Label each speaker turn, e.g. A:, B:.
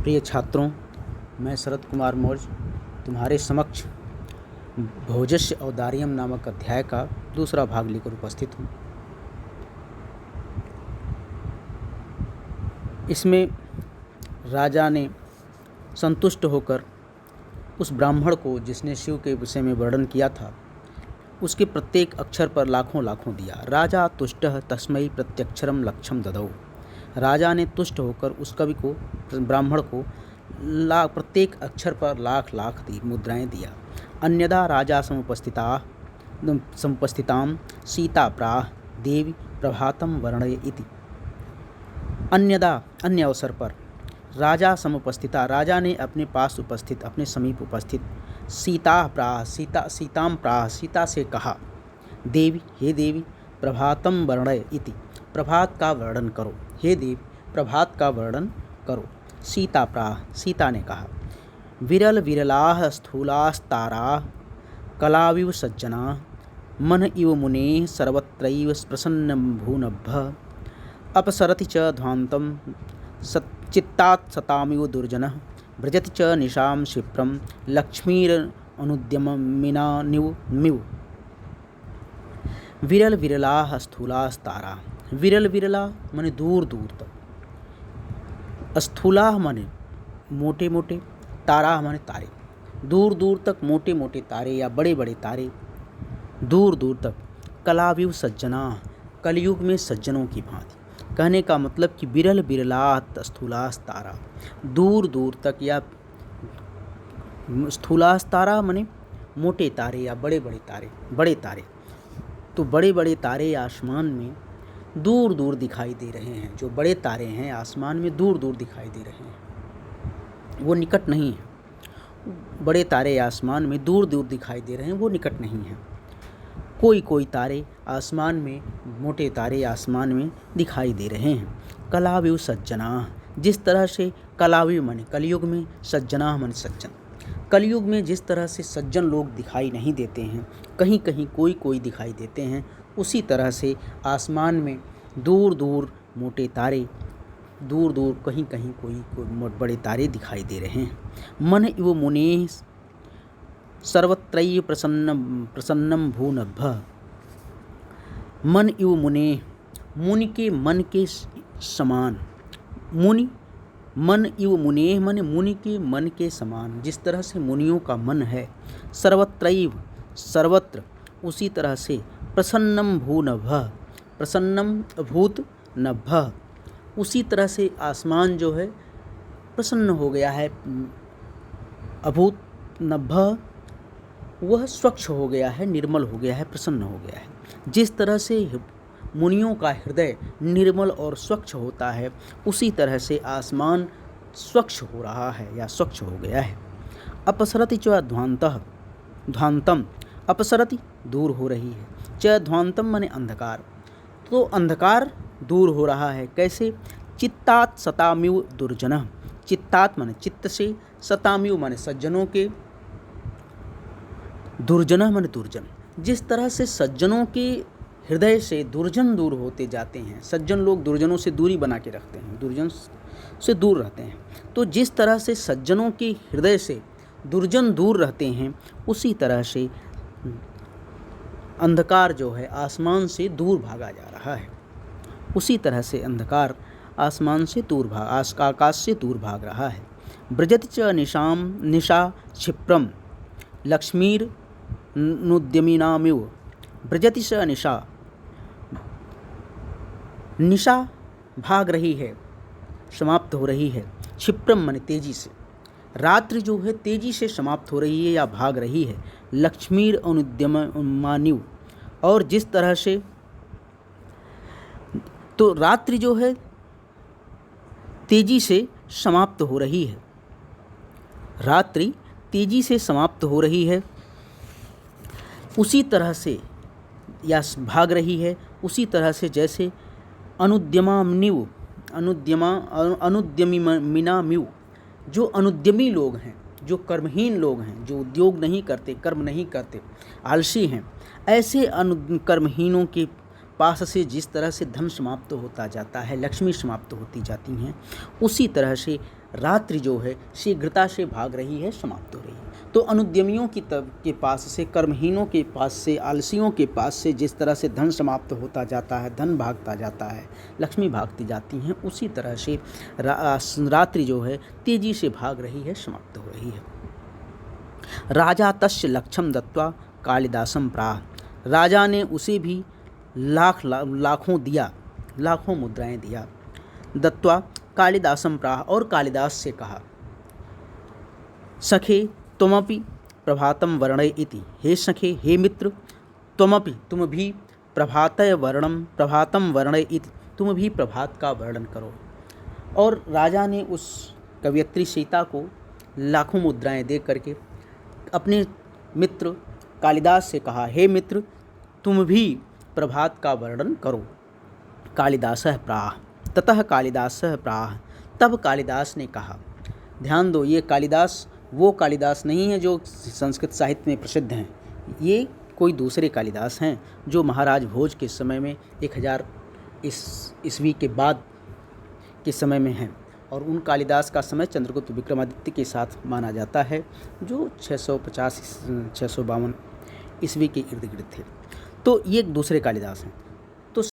A: प्रिय छात्रों, मैं शरद कुमार मौर्य तुम्हारे समक्ष भोजस्य औदार्यम नामक अध्याय का दूसरा भाग लेकर उपस्थित हूँ। इसमें राजा ने संतुष्ट होकर उस ब्राह्मण को, जिसने शिव के विषय में वर्णन किया था, उसके प्रत्येक अक्षर पर लाखों लाखों दिया। राजा तुष्टः तस्मै प्रत्यक्षरम लक्षम ददौ। राजा ने तुष्ट होकर उस कवि को, ब्राह्मण को, प्रत्येक अक्षर पर लाख लाख मुद्राएं दिया। अन्यदा राजा समुपस्थितां सीता प्राह देवी प्रभातम वर्णय इति। अन्यदा, अन्य अवसर पर, राजा समुपस्थिता, राजा ने अपने पास उपस्थित, अपने समीप उपस्थित, सीताम प्राह, सीता से कहा, देवी, हे देवी, प्रभातम वर्णय इति, प्रभात का वर्णन करो। हे देवी, प्रभात का वर्णन करो। सीता प्राह, सीता ने कहा, विरल विरलाः स्थूलास्ताराः कलाविव सज्जना मन इव मुनेः सर्वत्रैव प्रसन्नम्भूनभः अपसरति च ध्वान्तं चित्तात् सतामिव दुर्जनः व्रजति च निशां क्षिप्रं लक्ष्मीरनुद्यममिनानिव। विरल विरलाः स्थूलास्तारा। विरल विरला माने दूर दूर तक, स्थूला माने मोटे मोटे, तारा माने तारे, दूर दूर तक मोटे मोटे तारे या बड़े बड़े तारे, दूर दूर तक। कलाविव सज्जना, कलयुग में सज्जनों की भांति। कहने का मतलब कि विरल विरलात् स्थूलास्तारा, दूर दूर तक, या स्थूलास्तारा माने मोटे तारे या बड़े बड़े तारे, बड़े तारे। तो बड़े बड़े तारे आसमान में दूर दूर दिखाई दे रहे हैं। जो बड़े तारे हैं आसमान में दूर दूर दिखाई दे रहे हैं, वो निकट नहीं है। बड़े तारे आसमान में दूर दूर दिखाई दे रहे हैं, वो निकट नहीं है। कोई कोई तारे आसमान में, मोटे तारे आसमान में दिखाई दे रहे हैं। कलाविव सज्जना, जिस तरह से कलाविव माने कलयुग में, सज्जना माने सज्जन। कलयुग में जिस तरह से सज्जन लोग दिखाई नहीं देते हैं, कहीं कहीं कोई कोई दिखाई देते हैं, उसी तरह से आसमान में दूर दूर मोटे तारे, दूर दूर कहीं कहीं कोई बड़े तारे दिखाई दे रहे हैं। मन इव मुनेः सर्वत्रैव प्रसन्नम भूनभः। मन इव मुनेः, मुनि के मन के समान। मुनि, मन इव मुनेः माने मुनि के मन के समान। जिस तरह से मुनियों का मन है, सर्वत्रैव सर्वत्र, उसी तरह से प्रसन्नम भूनभः, प्रसन्नम अभूत नभः, उसी तरह से आसमान जो है प्रसन्न हो गया है। अभूत नभः, वह स्वच्छ हो गया है, निर्मल हो गया है, प्रसन्न हो गया है। जिस तरह से मुनियों का हृदय निर्मल और स्वच्छ होता है, उसी तरह से आसमान स्वच्छ हो रहा है या स्वच्छ हो गया है। अपसरति च ध्वान्तः, ध्वान्तम, अपसरति दूर हो रही है, च ध्वान्तम माने अंधकार, तो अंधकार दूर हो रहा है। कैसे? चित्तात् सतामिव दुर्जनः, चित्तात् माने चित्त से, सतामिव माने सज्जनों के, दुर्जनः माने दुर्जन। जिस तरह से सज्जनों के हृदय से दुर्जन दूर होते जाते हैं, सज्जन लोग दुर्जनों से दूरी बना के रखते हैं, दुर्जन से दूर रहते हैं, तो जिस तरह से सज्जनों के हृदय से दुर्जन दूर रहते हैं, उसी तरह से अंधकार जो है आसमान से दूर भागा जा रहा है। उसी तरह से अंधकार आसमान से दूर आकाश से दूर भाग रहा है। व्रजति च निशा क्षिप्रम लक्ष्मीर नुद्यमिनामिव। व्रजति च निशा, निशा भाग रही है, समाप्त हो रही है। क्षिप्रम माने तेजी से, रात्रि जो है तेजी से समाप्त हो रही है या भाग रही है। लक्ष्मीर अनुद्यमानिव, और जिस तरह से, तो रात्रि जो है तेजी से समाप्त हो रही है, रात्रि तेजी से समाप्त हो रही है, उसी तरह से या भाग रही है, उसी तरह से जैसे अनुद्यमानिव, अनुद्यमिनामिव, जो अनुद्यमी लोग हैं, जो कर्महीन लोग हैं, जो उद्योग नहीं करते, कर्म नहीं करते, आलसी हैं, ऐसे कर्महीनों के पास से जिस तरह से धन समाप्त होता जाता है, लक्ष्मी समाप्त होती जाती हैं, उसी तरह से रात्रि जो है शीघ्रता से भाग रही है, समाप्त हो रही है। तो अनुद्यमियों के पास से, कर्महीनों के पास से, आलसियों के पास से जिस तरह से धन समाप्त होता जाता है, धन भागता जाता है, लक्ष्मी भागती जाती हैं, उसी तरह से रात्रि जो है तेजी से भाग रही है, समाप्त हो रही है। राजा तस्य लक्षम दत्वा कालिदासम प्राह, राजा ने उसे भी लाखों दिया, लाखों मुद्राएं दिया। दत्वा कालिदासम प्राह, और कालिदास से कहा, सखे त्वमपि प्रभातम वर्णय इति, हे सखे, हे मित्र, त्वमपि, तुम भी, प्रभातम वर्णय इति, तुम भी प्रभात का वर्णन करो। और राजा ने उस कवयित्री सीता को लाखों मुद्राएं दे करके अपने मित्र कालिदास से कहा, हे मित्र, तुम भी प्रभात का वर्णन करो। कालिदासः प्राह, ततः कालिदासः प्राह, तब कालिदास ने कहा। ध्यान दो, ये कालिदास वो कालिदास नहीं है जो संस्कृत साहित्य में प्रसिद्ध हैं, ये कोई दूसरे कालिदास हैं जो महाराज भोज के समय में 1000 ईस्वी के बाद के समय में हैं। और उन कालिदास का समय चंद्रगुप्त विक्रमादित्य के साथ माना जाता है, जो 650-652 ईस्वी के इर्द गिर्द थे। तो ये दूसरे कालिदास हैं।